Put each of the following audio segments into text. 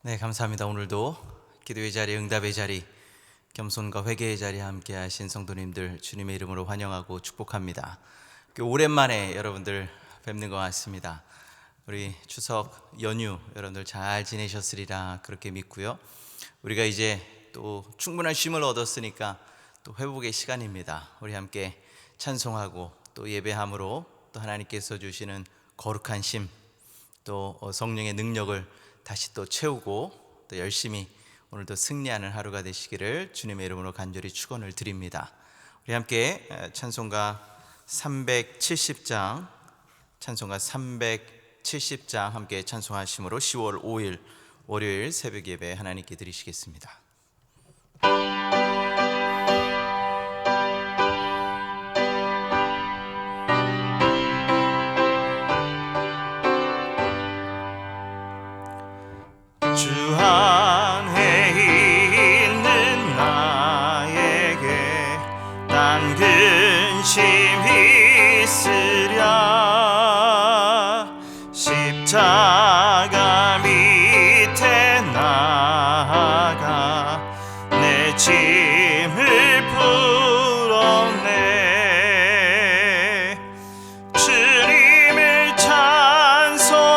네, 감사합니다. 오늘도 기도의 자리, 응답의 자리, 겸손과 회개의 자리에 함께 하신 성도님들 주님의 이름으로 환영하고 축복합니다. 오랜만에 여러분들 뵙는 것 같습니다. 우리 추석 연휴 여러분들 잘 지내셨으리라 그렇게 믿고요. 우리가 이제 또 충분한 쉼을 얻었으니까 또 회복의 시간입니다. 우리 함께 찬송하고 또 예배함으로 또 하나님께서 주시는 거룩한 쉼, 또 성령의 능력을 다시 또 채우고 또 열심히 오늘도 승리하는 하루가 되시기를 주님의 이름으로 간절히 축원을 드립니다. 우리 함께 찬송가 370장 함께 찬송하심으로 10월 5일 월요일 새벽 예배 하나님께 드리시겠습니다. 주 안에 있는 나에게 난 근심이 있으랴. 십자가 밑에 나아가 내 짐을 풀었네. 주님을 찬송하면서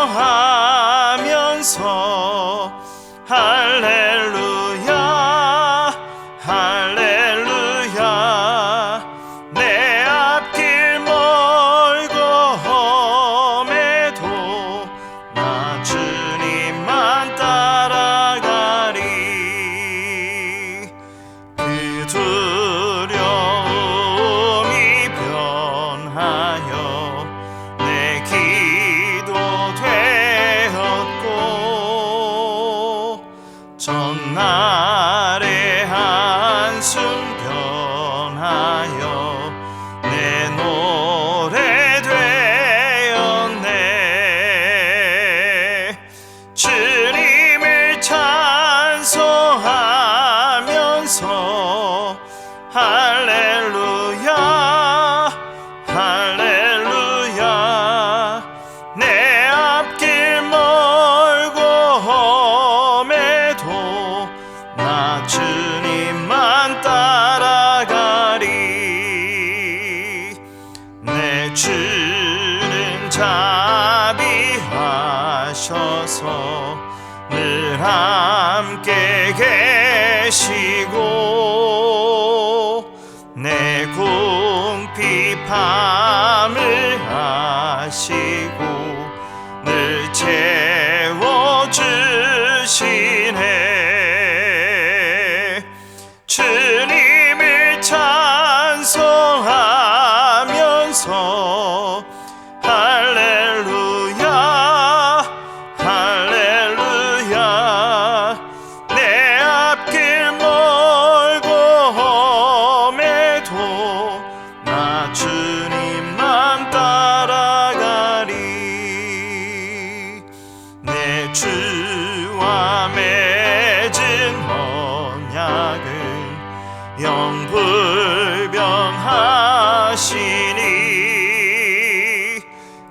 할렐루야 할렐루야. 내 앞길 멀고 험해도 나 주님만 따라가리. 그 두려움이 변하여 내 기도 되었고 전날의 한숨 변하여 내 노래 되었네. 주님을 찬송하면서 할렐루야 할렐루야. 내 앞길 멀고 험해도 나 주님만 따라가리. 내 주는 자비하셔서 늘 함께 계시고 내 궁핍함을 아시고 늘 채워주시네. 주님을 찬송하면서 할렐루야 할렐루야. 내 앞길 멀고 험해도 나 주님만 따라가리. 내 주와 맺은 언약을 영불변하시니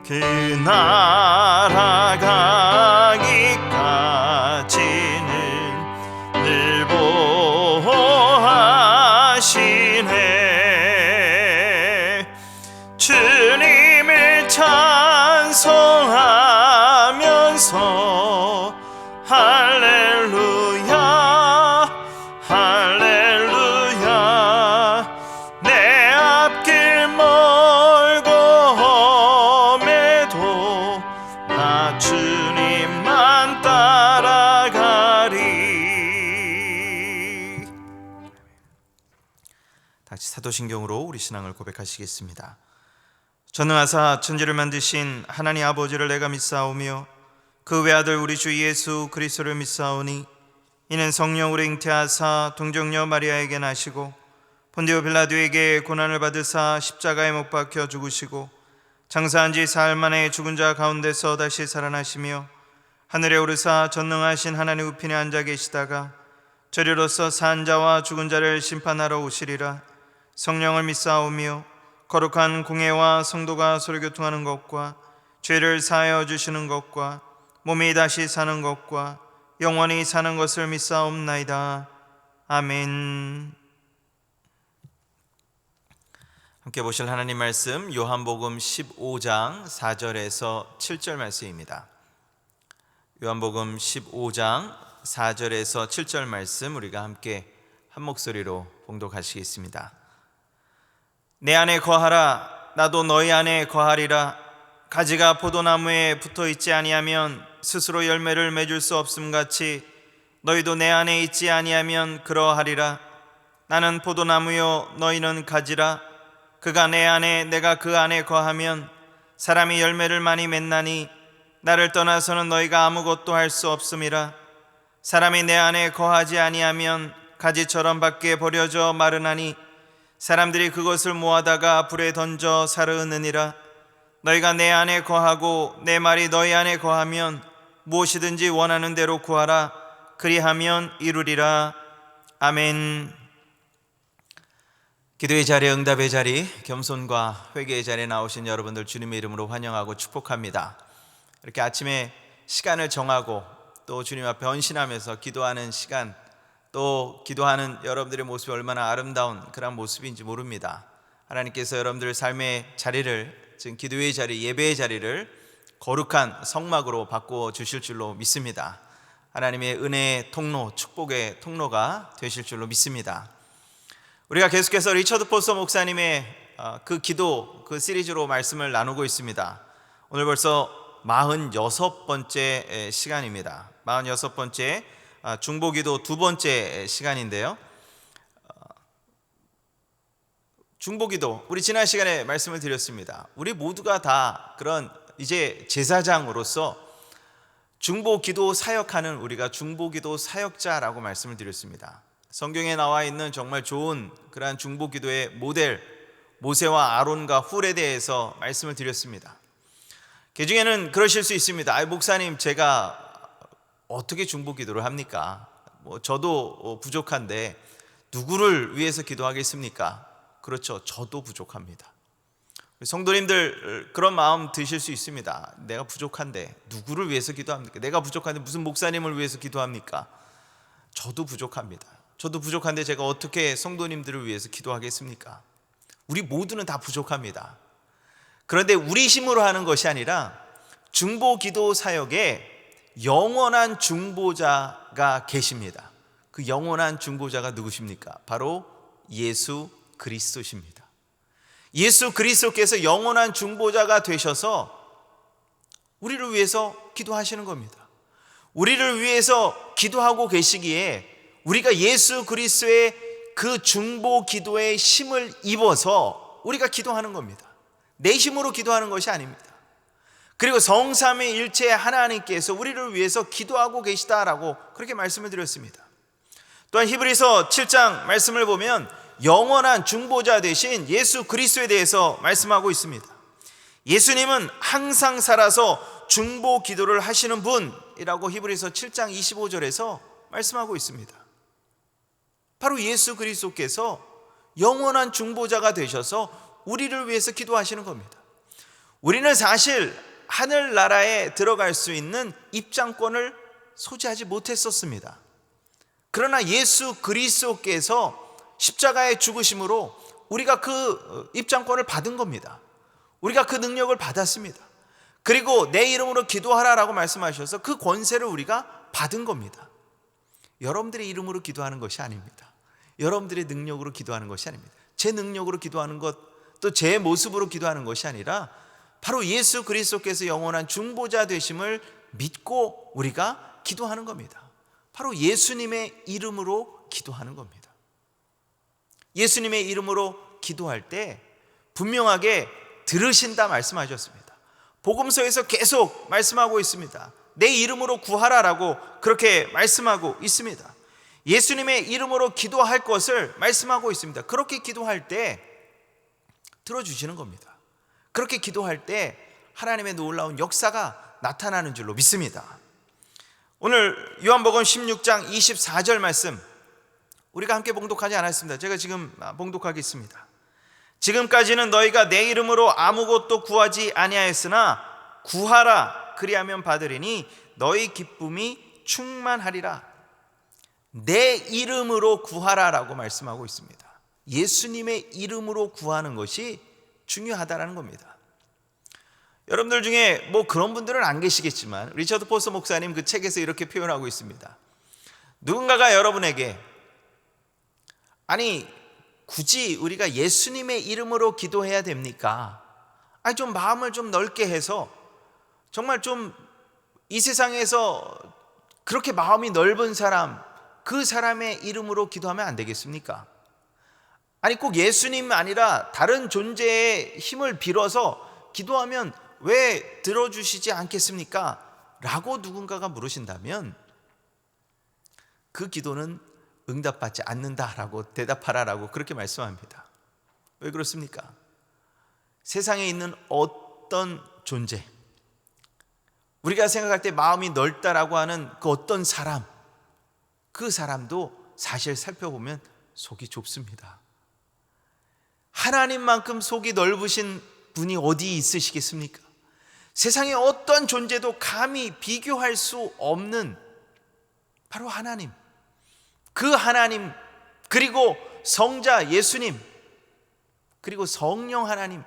그 나라 가기까지는 늘 보호하시네. 주님을 찬송하면서 할렐루야 할렐루야. 내 앞길 멀고 험해도 나 주님만 따라가리. 다시 사도신경으로 우리 신앙을 고백하시겠습니다. 전능하사 천지를 만드신 하나님 아버지를 내가 믿사오며 그 외아들 우리 주 예수 그리스도를 믿사오니 이는 성령으로 잉태하사 동정녀 마리아에게 나시고 본디오 빌라도에게 고난을 받으사 십자가에 못 박혀 죽으시고 장사한 지 사흘 만에 죽은 자 가운데서 다시 살아나시며 하늘에 오르사 전능하신 하나님 우편에 앉아 계시다가 저리로서 산 자와 죽은 자를 심판하러 오시리라. 성령을 믿사오며 거룩한 공회와 성도가 서로 교통하는 것과 죄를 사하여 주시는 것과 몸이 다시 사는 것과 영원히 사는 것을 믿사옵나이다. 아멘. 함께 보실 하나님 말씀 요한복음 15장 4절에서 7절 말씀입니다. 요한복음 15장 4절에서 7절 말씀 우리가 함께 한 목소리로 봉독하시겠습니다. 내 안에 거하라, 나도 너희 안에 거하리라. 가지가 포도나무에 붙어 있지 아니하면 스스로 열매를 맺을 수 없음 같이 너희도 내 안에 있지 아니하면 그러하리라. 나는 포도나무요 너희는 가지라. 그가 내 안에 내가 그 안에 거하면 사람이 열매를 많이 맺나니 나를 떠나서는 너희가 아무것도 할 수 없음이라. 사람이 내 안에 거하지 아니하면 가지처럼 밖에 버려져 마르나니 사람들이 그것을 모아다가 불에 던져 사르느니라. 너희가 내 안에 거하고 내 말이 너희 안에 거하면 무엇이든지 원하는 대로 구하라. 그리하면 이루리라. 아멘. 기도의 자리, 응답의 자리, 겸손과 회개의 자리에 나오신 여러분들 주님의 이름으로 환영하고 축복합니다. 이렇게 아침에 시간을 정하고 또 주님 앞에 헌신하면서 기도하는 시간, 또 기도하는 여러분들의 모습이 얼마나 아름다운 그런 모습인지 모릅니다. 하나님께서 여러분들 삶의 자리를, 지금 기도의 자리, 예배의 자리를 거룩한 성막으로 바꿔 주실 줄로 믿습니다. 하나님의 은혜의 통로, 축복의 통로가 되실 줄로 믿습니다. 우리가 계속해서 리처드 포서 목사님의 그 기도, 그 시리즈로 말씀을 나누고 있습니다. 오늘 벌써 46번째 시간입니다. 46번째 중보기도 두 번째 시간인데요. 중보기도, 우리 지난 시간에 말씀을 드렸습니다. 우리 모두가 다 그런 이제 제사장으로서 중보기도 사역하는, 우리가 중보기도 사역자라고 말씀을 드렸습니다. 성경에 나와 있는 정말 좋은 그러한 중보기도의 모델 모세와 아론과 훌에 대해서 말씀을 드렸습니다. 그 중에는 그러실 수 있습니다. 목사님, 제가 어떻게 중보기도를 합니까? 저도 부족한데 누구를 위해서 기도하겠습니까? 그렇죠, 저도 부족합니다. 성도님들 그런 마음 드실 수 있습니다. 내가 부족한데 누구를 위해서 기도합니까? 내가 부족한데 무슨 목사님을 위해서 기도합니까? 저도 부족합니다. 저도 부족한데 제가 어떻게 성도님들을 위해서 기도하겠습니까? 우리 모두는 다 부족합니다. 그런데 우리 힘으로 하는 것이 아니라 중보기도 사역에 영원한 중보자가 계십니다. 그 영원한 중보자가 누구십니까? 바로 예수 그리스도십니다. 예수 그리스도께서 영원한 중보자가 되셔서 우리를 위해서 기도하시는 겁니다. 우리를 위해서 기도하고 계시기에 우리가 예수 그리스도의 그 중보 기도의 힘을 입어서 우리가 기도하는 겁니다. 내 힘으로 기도하는 것이 아닙니다. 그리고 성삼위 일체 하나님께서 우리를 위해서 기도하고 계시다라고 그렇게 말씀을 드렸습니다. 또한 히브리서 7장 말씀을 보면 영원한 중보자 되신 예수 그리스도에 대해서 말씀하고 있습니다. 예수님은 항상 살아서 중보 기도를 하시는 분이라고 히브리서 7장 25절에서 말씀하고 있습니다. 바로 예수 그리스도께서 영원한 중보자가 되셔서 우리를 위해서 기도하시는 겁니다. 우리는 사실 하늘나라에 들어갈 수 있는 입장권을 소지하지 못했었습니다. 그러나 예수 그리스도께서 십자가의 죽으심으로 우리가 그 입장권을 받은 겁니다. 우리가 그 능력을 받았습니다. 그리고 내 이름으로 기도하라라고 말씀하셔서 그 권세를 우리가 받은 겁니다. 여러분들의 이름으로 기도하는 것이 아닙니다. 여러분들의 능력으로 기도하는 것이 아닙니다. 제 능력으로 기도하는 것, 또 제 모습으로 기도하는 것이 아니라 바로 예수 그리스도께서 영원한 중보자 되심을 믿고 우리가 기도하는 겁니다. 바로 예수님의 이름으로 기도하는 겁니다. 예수님의 이름으로 기도할 때 분명하게 들으신다 말씀하셨습니다. 복음서에서 계속 말씀하고 있습니다. 내 이름으로 구하라라고 그렇게 말씀하고 있습니다. 예수님의 이름으로 기도할 것을 말씀하고 있습니다. 그렇게 기도할 때 들어주시는 겁니다. 그렇게 기도할 때 하나님의 놀라운 역사가 나타나는 줄로 믿습니다. 오늘 요한복음 16장 24절 말씀 우리가 함께 봉독하지 않았습니다. 제가 지금 봉독하겠습니다. 지금까지는 너희가 내 이름으로 아무것도 구하지 아니하였으나 구하라 그리하면 받으리니 너희 기쁨이 충만하리라. 내 이름으로 구하라라고 말씀하고 있습니다. 예수님의 이름으로 구하는 것이 중요하다라는 겁니다. 여러분들 중에 뭐 그런 분들은 안 계시겠지만 리처드 포스 목사님 그 책에서 이렇게 표현하고 있습니다. 누군가가 여러분에게 아니 굳이 우리가 예수님의 이름으로 기도해야 됩니까? 아니 좀 마음을 좀 넓게 해서 정말 좀 이 세상에서 그렇게 마음이 넓은 사람, 그 사람의 이름으로 기도하면 안 되겠습니까? 아니 꼭 예수님 아니라 다른 존재의 힘을 빌어서 기도하면 왜 들어주시지 않겠습니까? 라고 누군가가 물으신다면 그 기도는 응답받지 않는다라고 대답하라라고 그렇게 말씀합니다. 왜 그렇습니까? 세상에 있는 어떤 존재, 우리가 생각할 때 마음이 넓다라고 하는 그 어떤 사람, 그 사람도 사실 살펴보면 속이 좁습니다. 하나님만큼 속이 넓으신 분이 어디 있으시겠습니까? 세상의 어떤 존재도 감히 비교할 수 없는 바로 하나님, 그 하나님, 그리고 성자 예수님, 그리고 성령 하나님,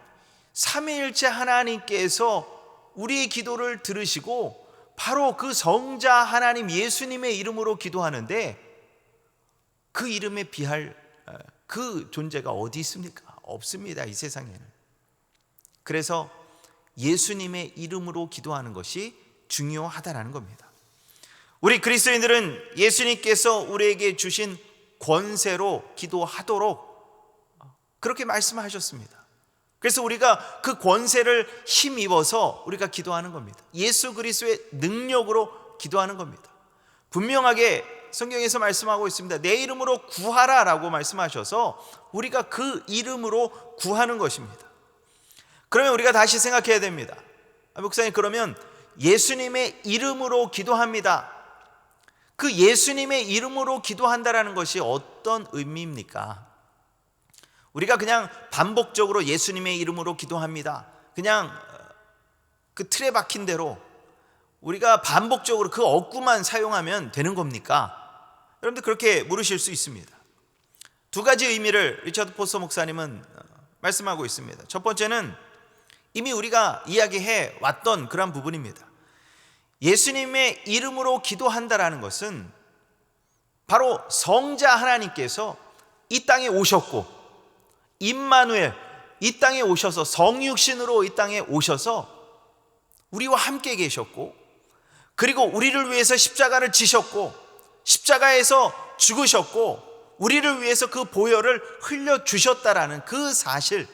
삼위일체 하나님께서 우리의 기도를 들으시고 바로 그 성자 하나님 예수님의 이름으로 기도하는데 그 이름에 비할 그 존재가 어디 있습니까? 없습니다, 이 세상에는. 그래서 예수님의 이름으로 기도하는 것이 중요하다라는 겁니다. 우리 그리스도인들은 예수님께서 우리에게 주신 권세로 기도하도록 그렇게 말씀하셨습니다. 그래서 우리가 그 권세를 힘입어서 우리가 기도하는 겁니다. 예수 그리스도의 능력으로 기도하는 겁니다. 분명하게 성경에서 말씀하고 있습니다. 내 이름으로 구하라 라고 말씀하셔서 우리가 그 이름으로 구하는 것입니다. 그러면 우리가 다시 생각해야 됩니다. 목사님, 그러면 예수님의 이름으로 기도합니다. 그 예수님의 이름으로 기도한다라는 것이 어떤 의미입니까? 우리가 그냥 반복적으로 예수님의 이름으로 기도합니다. 그냥 그 틀에 박힌 대로 우리가 반복적으로 그 어구만 사용하면 되는 겁니까? 여러분들 그렇게 물으실 수 있습니다. 두 가지 의미를 리처드 포스 목사님은 말씀하고 있습니다. 첫 번째는 이미 우리가 이야기해 왔던 그런 부분입니다. 예수님의 이름으로 기도한다라는 것은 바로 성자 하나님께서 이 땅에 오셨고 임마누엘, 이 땅에 오셔서 성육신으로 이 땅에 오셔서 우리와 함께 계셨고, 그리고 우리를 위해서 십자가를 지셨고 십자가에서 죽으셨고 우리를 위해서 그 보혈을 흘려주셨다라는 그 사실,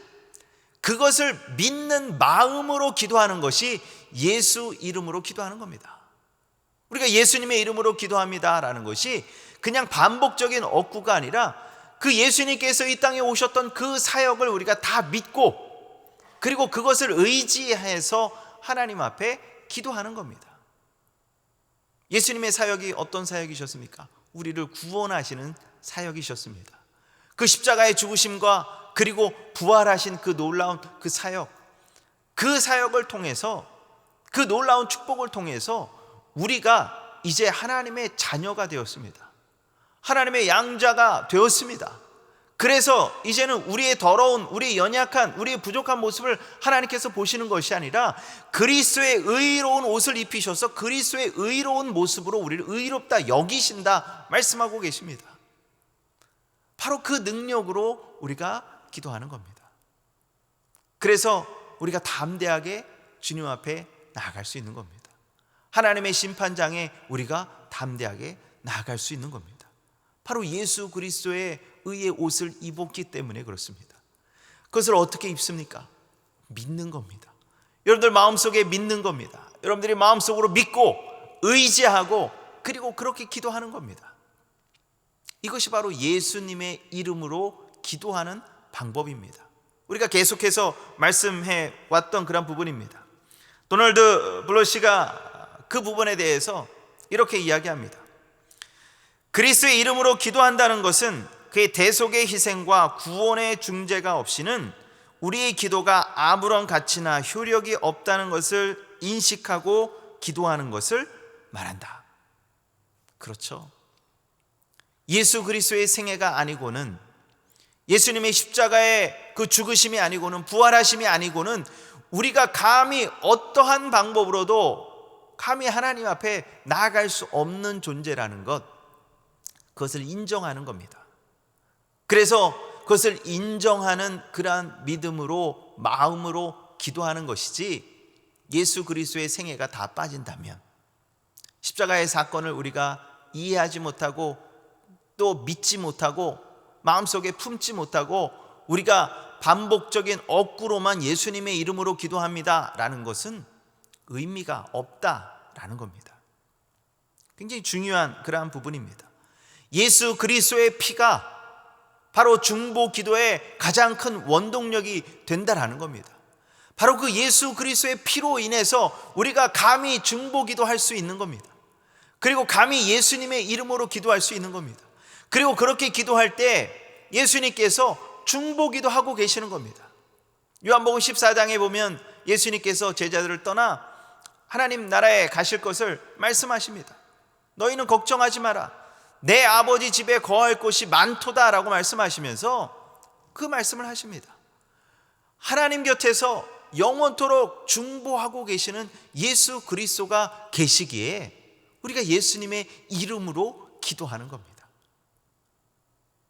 그것을 믿는 마음으로 기도하는 것이 예수 이름으로 기도하는 겁니다. 우리가 예수님의 이름으로 기도합니다라는 것이 그냥 반복적인 어구가 아니라 그 예수님께서 이 땅에 오셨던 그 사역을 우리가 다 믿고 그리고 그것을 의지해서 하나님 앞에 기도하는 겁니다. 예수님의 사역이 어떤 사역이셨습니까? 우리를 구원하시는 사역이셨습니다. 그 십자가의 죽으심과 그리고 부활하신 그 놀라운 그 사역, 그 사역을 통해서, 그 놀라운 축복을 통해서 우리가 이제 하나님의 자녀가 되었습니다. 하나님의 양자가 되었습니다. 그래서 이제는 우리의 더러운, 우리의 연약한, 우리의 부족한 모습을 하나님께서 보시는 것이 아니라 그리스도의 의로운 옷을 입히셔서 그리스도의 의로운 모습으로 우리를 의롭다 여기신다 말씀하고 계십니다. 바로 그 능력으로 우리가 기도하는 겁니다. 그래서 우리가 담대하게 주님 앞에 나아갈 수 있는 겁니다. 하나님의 심판장에 우리가 담대하게 나아갈 수 있는 겁니다. 바로 예수 그리스도의 의의 옷을 입었기 때문에 그렇습니다. 그것을 어떻게 입습니까? 믿는 겁니다. 여러분들 마음속에 믿는 겁니다. 여러분들이 마음속으로 믿고 의지하고 그리고 그렇게 기도하는 겁니다. 이것이 바로 예수님의 이름으로 기도하는 방법입니다. 우리가 계속해서 말씀해 왔던 그런 부분입니다. 도널드 블러시가 그 부분에 대해서 이렇게 이야기합니다. 그리스도의 이름으로 기도한다는 것은 그의 대속의 희생과 구원의 중재가 없이는 우리의 기도가 아무런 가치나 효력이 없다는 것을 인식하고 기도하는 것을 말한다. 그렇죠? 예수 그리스도의 생애가 아니고는, 예수님의 십자가의 그 죽으심이 아니고는, 부활하심이 아니고는 우리가 감히 어떠한 방법으로도 감히 하나님 앞에 나아갈 수 없는 존재라는 것, 그것을 인정하는 겁니다. 그래서 그것을 인정하는 그러한 믿음으로, 마음으로 기도하는 것이지, 예수 그리스도의 생애가 다 빠진다면, 십자가의 사건을 우리가 이해하지 못하고 또 믿지 못하고 마음속에 품지 못하고 우리가 반복적인 억구로만 예수님의 이름으로 기도합니다 라는 것은 의미가 없다라는 겁니다. 굉장히 중요한 그러한 부분입니다. 예수 그리스도의 피가 바로 중보 기도의 가장 큰 원동력이 된다라는 겁니다. 바로 그 예수 그리스도의 피로 인해서 우리가 감히 중보 기도할 수 있는 겁니다. 그리고 감히 예수님의 이름으로 기도할 수 있는 겁니다. 그리고 그렇게 기도할 때 예수님께서 중보 기도하고 계시는 겁니다. 요한복음 14장에 보면 예수님께서 제자들을 떠나 하나님 나라에 가실 것을 말씀하십니다. 너희는 걱정하지 마라. 내 아버지 집에 거할 곳이 많도다 라고 말씀하시면서 그 말씀을 하십니다. 하나님 곁에서 영원토록 중보하고 계시는 예수 그리스도가 계시기에 우리가 예수님의 이름으로 기도하는 겁니다.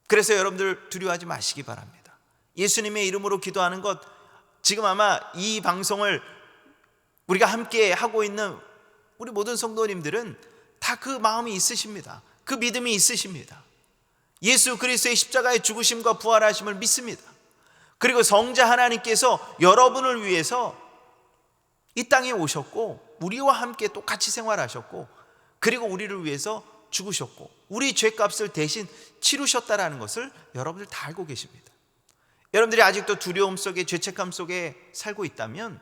그래서 여러분들 두려워하지 마시기 바랍니다. 예수님의 이름으로 기도하는 것, 지금 아마 이 방송을 우리가 함께 하고 있는 우리 모든 성도님들은 다 그 마음이 있으십니다. 그 믿음이 있으십니다. 예수 그리스도의 십자가의 죽으심과 부활하심을 믿습니다. 그리고 성자 하나님께서 여러분을 위해서 이 땅에 오셨고 우리와 함께 똑같이 생활하셨고, 그리고 우리를 위해서 죽으셨고 우리 죄값을 대신 치르셨다라는 것을 여러분들 다 알고 계십니다. 여러분들이 아직도 두려움 속에, 죄책감 속에 살고 있다면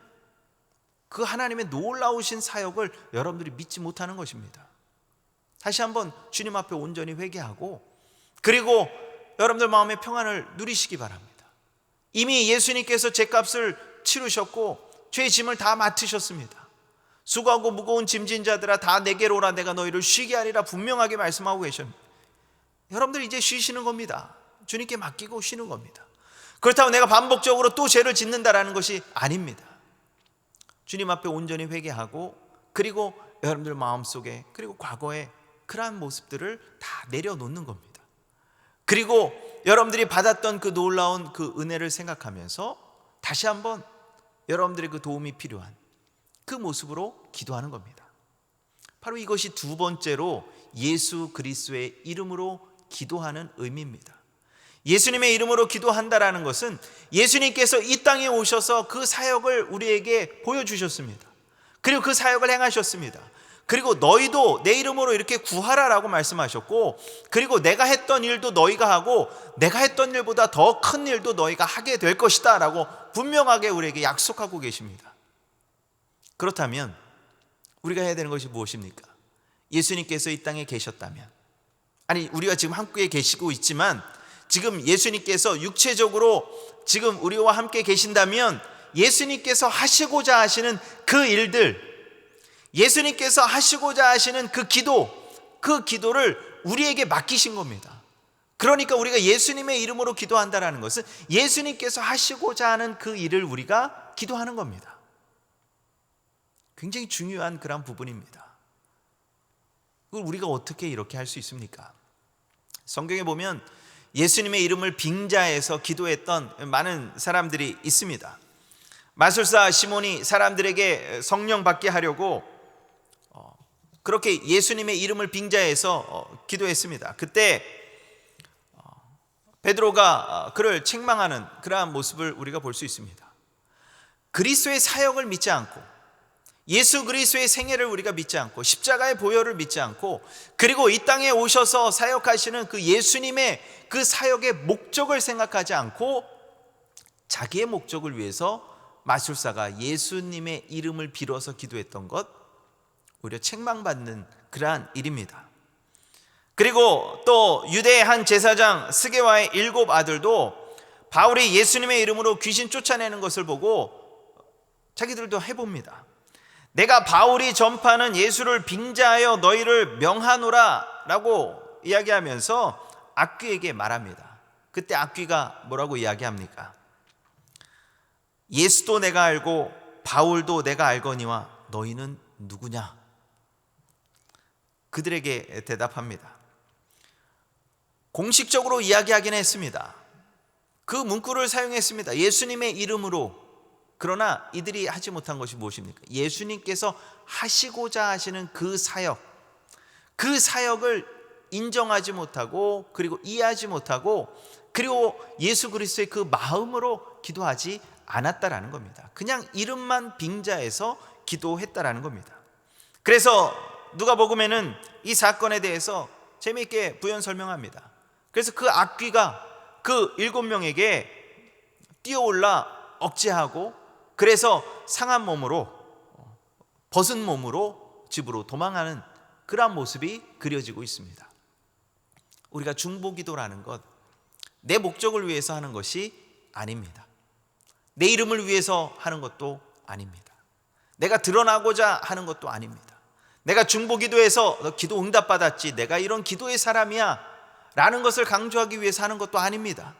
그 하나님의 놀라우신 사역을 여러분들이 믿지 못하는 것입니다. 다시 한번 주님 앞에 온전히 회개하고, 그리고 여러분들 마음의 평안을 누리시기 바랍니다. 이미 예수님께서 죄값을 치르셨고 죄의 짐을 다 맡으셨습니다. 수고하고 무거운 짐진 자들아 다 내게로 오라, 내가 너희를 쉬게 하리라 분명하게 말씀하고 계십니다. 여러분들 이제 쉬시는 겁니다. 주님께 맡기고 쉬는 겁니다. 그렇다고 내가 반복적으로 또 죄를 짓는다라는 것이 아닙니다. 주님 앞에 온전히 회개하고, 그리고 여러분들 마음속에, 그리고 과거에 그러한 모습들을 다 내려놓는 겁니다. 그리고 여러분들이 받았던 그 놀라운 그 은혜를 생각하면서 다시 한번 여러분들의 그 도움이 필요한 그 모습으로 기도하는 겁니다. 바로 이것이 두 번째로 예수 그리스도의 이름으로 기도하는 의미입니다. 예수님의 이름으로 기도한다라는 것은 예수님께서 이 땅에 오셔서 그 사역을 우리에게 보여주셨습니다. 그리고 그 사역을 행하셨습니다. 그리고 너희도 내 이름으로 이렇게 구하라라고 말씀하셨고, 그리고 내가 했던 일도 너희가 하고 내가 했던 일보다 더 큰 일도 너희가 하게 될 것이다 라고 분명하게 우리에게 약속하고 계십니다. 그렇다면 우리가 해야 되는 것이 무엇입니까? 예수님께서 이 땅에 계셨다면, 아니 우리가 지금 함께 계시고 있지만 지금 예수님께서 육체적으로 지금 우리와 함께 계신다면 예수님께서 하시고자 하시는 그 일들, 예수님께서 하시고자 하시는 그 기도를 우리에게 맡기신 겁니다. 그러니까 우리가 예수님의 이름으로 기도한다는 것은 예수님께서 하시고자 하는 그 일을 우리가 기도하는 겁니다. 굉장히 중요한 그런 부분입니다. 그걸 우리가 어떻게 이렇게 할 수 있습니까? 성경에 보면 예수님의 이름을 빙자해서 기도했던 많은 사람들이 있습니다. 마술사 시몬이 사람들에게 성령 받게 하려고 그렇게 예수님의 이름을 빙자해서 기도했습니다. 그때 베드로가 그를 책망하는 그러한 모습을 우리가 볼 수 있습니다. 그리스도의 사역을 믿지 않고, 예수 그리스도의 생애를 우리가 믿지 않고, 십자가의 보혈을 믿지 않고, 그리고 이 땅에 오셔서 사역하시는 그 예수님의 그 사역의 목적을 생각하지 않고 자기의 목적을 위해서 마술사가 예수님의 이름을 빌어서 기도했던 것, 오히려 책망받는 그러한 일입니다. 그리고 또 유대의 한 제사장 스게와의 7 아들도 바울이 예수님의 이름으로 귀신 쫓아내는 것을 보고 자기들도 해봅니다. 내가 바울이 전파하는 예수를 빙자하여 너희를 명하노라 라고 이야기하면서 악귀에게 말합니다. 그때 악귀가 뭐라고 이야기합니까? 예수도 내가 알고 바울도 내가 알거니와 너희는 누구냐? 그들에게 대답합니다. 공식적으로 이야기하긴 했습니다. 그 문구를 사용했습니다. 예수님의 이름으로. 그러나 이들이 하지 못한 것이 무엇입니까? 예수님께서 하시고자 하시는 그 사역을 인정하지 못하고, 그리고 이해하지 못하고, 그리고 예수 그리스도의 그 마음으로 기도하지 않았다라는 겁니다. 그냥 이름만 빙자해서 기도했다라는 겁니다. 그래서 누가복음에는 이 사건에 대해서 재미있게 부연 설명합니다. 그래서 그 악귀가 그 7명에게 뛰어올라 억제하고, 그래서 상한 몸으로, 벗은 몸으로 집으로 도망하는 그러한 모습이 그려지고 있습니다. 우리가 중보기도라는 것, 내 목적을 위해서 하는 것이 아닙니다. 내 이름을 위해서 하는 것도 아닙니다. 내가 드러나고자 하는 것도 아닙니다. 내가 중보기도해서 너 기도 응답받았지, 내가 이런 기도의 사람이야 라는 것을 강조하기 위해서 하는 것도 아닙니다.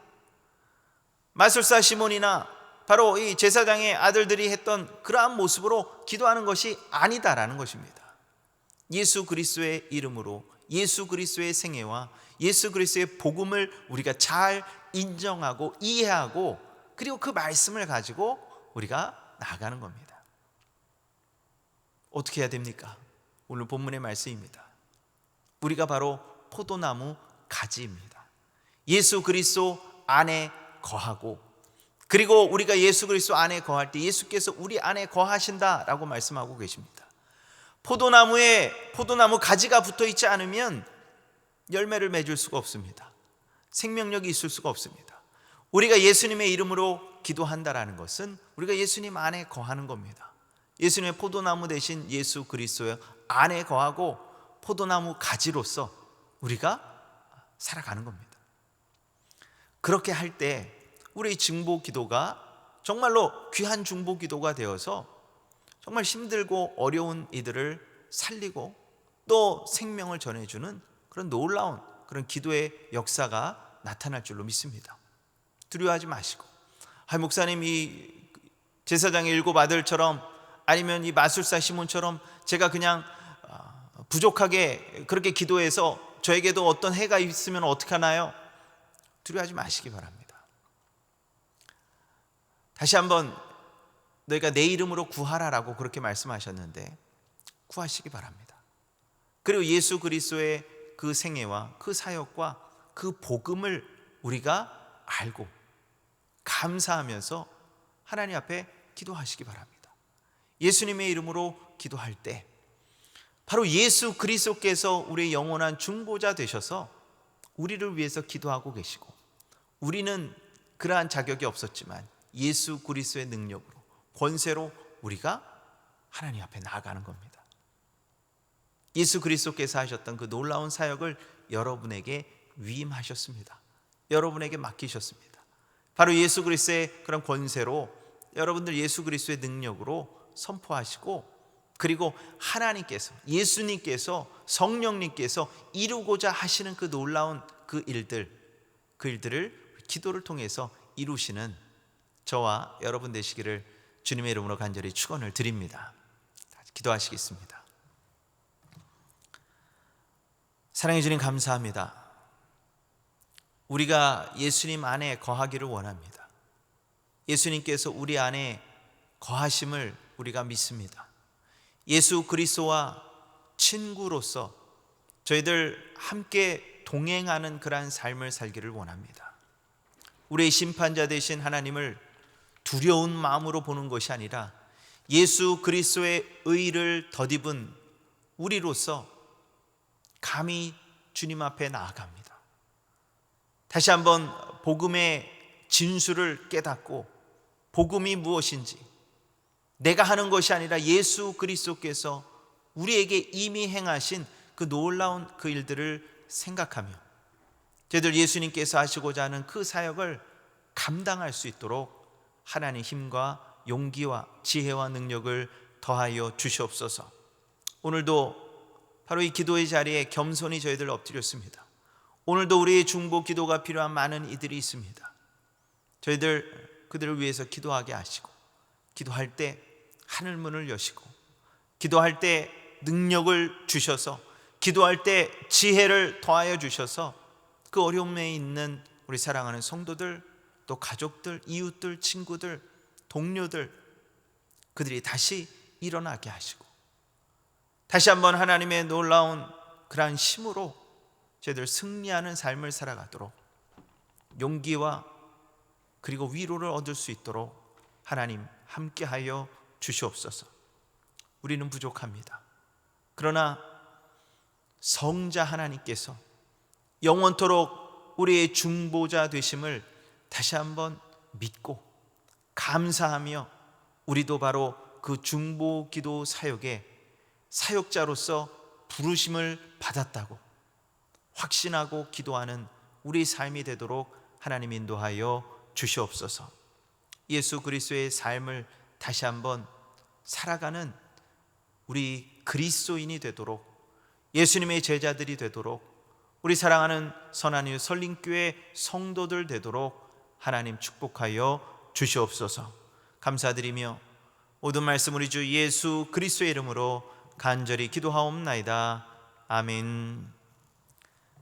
마술사 시몬이나 바로 이 제사장의 아들들이 했던 그러한 모습으로 기도하는 것이 아니다라는 것입니다. 예수 그리스도의 이름으로, 예수 그리스도의 생애와 예수 그리스도의 복음을 우리가 잘 인정하고 이해하고, 그리고 그 말씀을 가지고 우리가 나아가는 겁니다. 어떻게 해야 됩니까? 오늘 본문의 말씀입니다. 우리가 바로 포도나무 가지입니다. 예수 그리스도 안에 거하고, 그리고 우리가 예수 그리스도 안에 거할 때 예수께서 우리 안에 거하신다라고 말씀하고 계십니다. 포도나무에 포도나무 가지가 붙어 있지 않으면 열매를 맺을 수가 없습니다. 생명력이 있을 수가 없습니다. 우리가 예수님의 이름으로 기도한다라는 것은 우리가 예수님 안에 거하는 겁니다. 예수님의 포도나무 대신 예수 그리스도 안에 거하고 포도나무 가지로서 우리가 살아가는 겁니다. 그렇게 할 때 우리 중보 기도가 정말로 귀한 중보 기도가 되어서 정말 힘들고 어려운 이들을 살리고 또 생명을 전해주는 그런 놀라운 그런 기도의 역사가 나타날 줄로 믿습니다. 두려워하지 마시고, 목사님 이 제사장의 7 아들처럼, 아니면 이 마술사 시몬처럼 제가 그냥 부족하게 그렇게 기도해서 저에게도 어떤 해가 있으면 어떡하나요? 두려워하지 마시기 바랍니다. 다시 한번 너희가 내 이름으로 구하라라고 그렇게 말씀하셨는데 구하시기 바랍니다. 그리고 예수 그리스도의 그 생애와 그 사역과 그 복음을 우리가 알고 감사하면서 하나님 앞에 기도하시기 바랍니다. 예수님의 이름으로 기도할 때 바로 예수 그리스도께서 우리의 영원한 중보자 되셔서 우리를 위해서 기도하고 계시고, 우리는 그러한 자격이 없었지만 예수 그리스도의 능력으로, 권세로 우리가 하나님 앞에 나아가는 겁니다. 예수 그리스도께서 하셨던 그 놀라운 사역을 여러분에게 위임하셨습니다. 여러분에게 맡기셨습니다. 바로 예수 그리스도의 그런 권세로 여러분들 예수 그리스도의 능력으로 선포하시고, 그리고 하나님께서, 예수님께서, 성령님께서 이루고자 하시는 그 놀라운 그 일들을 기도를 통해서 이루시는 저와 여러분 되시기를 주님의 이름으로 간절히 축원을 드립니다. 기도하시겠습니다. 사랑해 주님 감사합니다. 우리가 예수님 안에 거하기를 원합니다. 예수님께서 우리 안에 거하심을 우리가 믿습니다. 예수 그리스도와 친구로서 저희들 함께 동행하는 그러한 삶을 살기를 원합니다. 우리의 심판자 되신 하나님을 두려운 마음으로 보는 것이 아니라 예수 그리스도의 의를 덧입은 우리로서 감히 주님 앞에 나아갑니다. 다시 한번 복음의 진수를 깨닫고 복음이 무엇인지, 내가 하는 것이 아니라 예수 그리스도께서 우리에게 이미 행하신 그 놀라운 그 일들을 생각하며 저희들 예수님께서 하시고자 하는 그 사역을 감당할 수 있도록 하나님의 힘과 용기와 지혜와 능력을 더하여 주시옵소서. 오늘도 바로 이 기도의 자리에 겸손히 저희들 엎드렸습니다. 오늘도 우리의 중보 기도가 필요한 많은 이들이 있습니다. 저희들 그들을 위해서 기도하게 하시고, 기도할 때 하늘 문을 여시고, 기도할 때 능력을 주셔서, 기도할 때 지혜를 더하여 주셔서 그 어려움에 있는 우리 사랑하는 성도들, 또 가족들, 이웃들, 친구들, 동료들, 그들이 다시 일어나게 하시고, 다시 한번 하나님의 놀라운 그러한 힘으로 저희들 승리하는 삶을 살아가도록, 용기와 그리고 위로를 얻을 수 있도록 하나님 함께하여 주시옵소서. 우리는 부족합니다. 그러나 성자 하나님께서 영원토록 우리의 중보자 되심을 다시 한번 믿고 감사하며, 우리도 바로 그 중보 기도 사역의 사역자로서 부르심을 받았다고 확신하고 기도하는 우리 삶이 되도록 하나님 인도하여 주시옵소서. 예수 그리스도의 삶을 다시 한번 살아가는 우리 그리스도인이 되도록, 예수님의 제자들이 되도록, 우리 사랑하는 선한이유 설림교회 성도들 되도록 하나님 축복하여 주시옵소서. 감사드리며 모든 말씀 우리 주 예수 그리스도의 이름으로 간절히 기도하옵나이다. 아멘.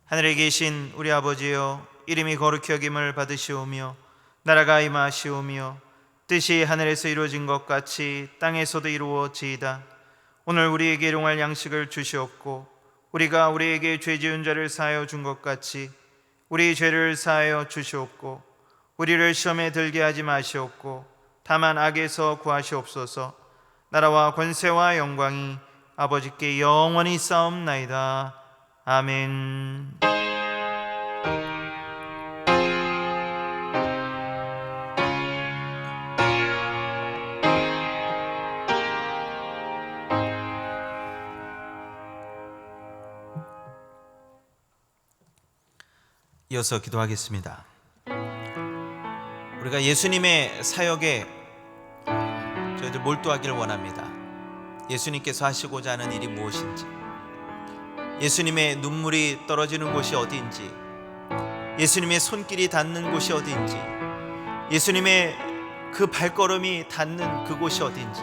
하늘에 계신 우리 아버지여, 이름이 거룩히 여김을 받으시오며 나라가 임하시오며 뜻이 하늘에서 이루어진 것 같이 땅에서도 이루어지이다. 오늘 우리에게 일용할 양식을 주시옵고, 우리가 우리에게 죄 지은 자를 사하여 준 것 같이 우리 죄를 사하여 주시옵고, 우리를 시험에 들게 하지 마시옵고 다만 악에서 구하시옵소서. 나라와 권세와 영광이 아버지께 영원히 싸움나이다. 아멘. 이어서 기도하겠습니다. 우리가 예수님의 사역에 저희들 몰두하기를 원합니다. 예수님께서 하시고자 하는 일이 무엇인지, 예수님의 눈물이 떨어지는 곳이 어디인지, 예수님의 손길이 닿는 곳이 어디인지, 예수님의 그 발걸음이 닿는 그곳이 어디인지,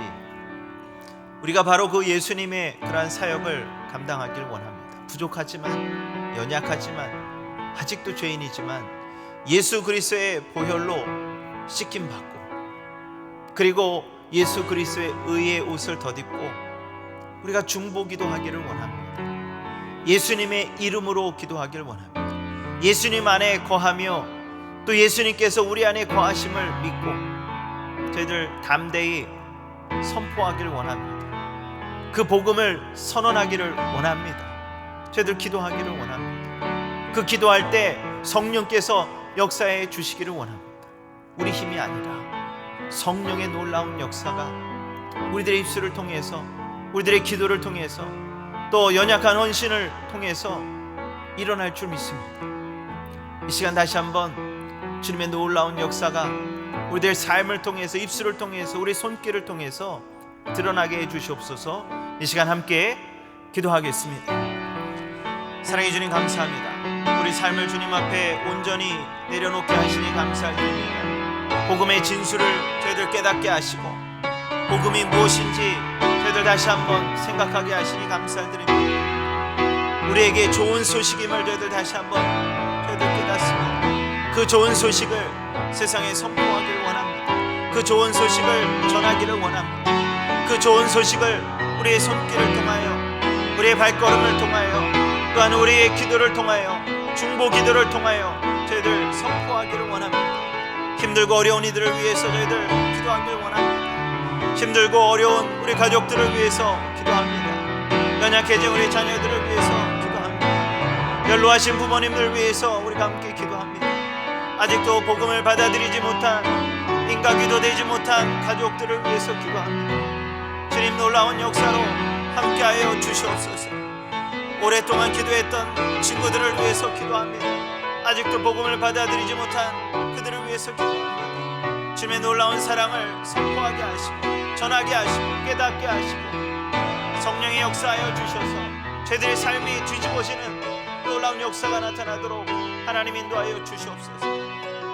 우리가 바로 그 예수님의 그러한 사역을 감당하기를 원합니다. 부족하지만, 연약하지만, 아직도 죄인이지만 예수 그리스도의 보혈로 씻김받고, 그리고 예수 그리스도의 의의 옷을 덧입고 우리가 중보 기도하기를 원합니다. 예수님의 이름으로 기도하기를 원합니다. 예수님 안에 거하며 또 예수님께서 우리 안에 거하심을 믿고 저희들 담대히 선포하기를 원합니다. 그 복음을 선언하기를 원합니다. 저희들 기도하기를 원합니다. 그 기도할 때 성령께서 역사해 주시기를 원합니다. 우리 힘이 아니라 성령의 놀라운 역사가 우리들의 입술을 통해서, 우리들의 기도를 통해서, 또 연약한 헌신을 통해서 일어날 줄 믿습니다. 이 시간 다시 한번 주님의 놀라운 역사가 우리들의 삶을 통해서, 입술을 통해서, 우리 손길을 통해서 드러나게 해 주시옵소서. 이 시간 함께 기도하겠습니다. 사랑해 주님 감사합니다. 우리 삶을 주님 앞에 온전히 내려놓게 하시니 감사드립니다. 복음의 진수를 저희들 깨닫게 하시고, 복음이 무엇인지 저희들 다시 한번 생각하게 하시니 감사드립니다. 우리에게 좋은 소식임을 저희들 다시 한번 저희들 깨닫습니다. 그 좋은 소식을 세상에 선포하기를 원합니다. 그 좋은 소식을 전하기를 원합니다. 그 좋은 소식을 우리의 손길을 통하여, 우리의 발걸음을 통하여, 또한 우리의 기도를 통하여, 중보 기도를 통하여 저희들 선포하기를 원합니다. 힘들고 어려운 이들을 위해서 저희들 기도하기를 원합니다. 힘들고 어려운 우리 가족들을 위해서 기도합니다. 연약해진 우리 자녀들을 위해서 기도합니다. 연로하신 부모님들 위해서 우리가 함께 기도합니다. 아직도 복음을 받아들이지 못한, 인가기도 되지 못한 가족들을 위해서 기도합니다. 주님 놀라운 역사로 함께하여 주시옵소서. 오랫동안 기도했던 친구들을 위해서 기도합니다. 아직도 복음을 받아들이지 못한 그들을 위해서 기도합니다. 주님의 놀라운 사랑을 선포하게 하시고, 전하게 하시고, 깨닫게 하시고, 성령의 역사하여 주셔서 저희들의 삶이 뒤집어지는 놀라운 역사가 나타나도록 하나님 인도하여 주시옵소서.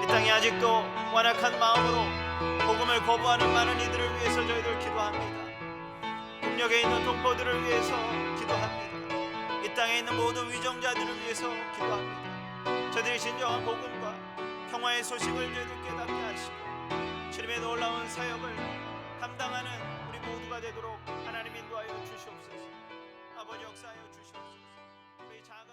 이 땅에 아직도 완악한 마음으로 복음을 거부하는 많은 이들을 위해서 저희들 기도합니다. 국력에 있는 동포들을 위해서 기도합니다. 이 땅에 있는 모든 위정자들을 위해서 기도합니다. 저들이 진정한 복음과 평화의 소식을 저희들 깨닫게 하시고 주님의 놀라운 사역을 감당하는 우리 모두가 되도록 하나님 인도하여 주시옵소서. 아버지 역사하여 주시옵소서. 우리 작은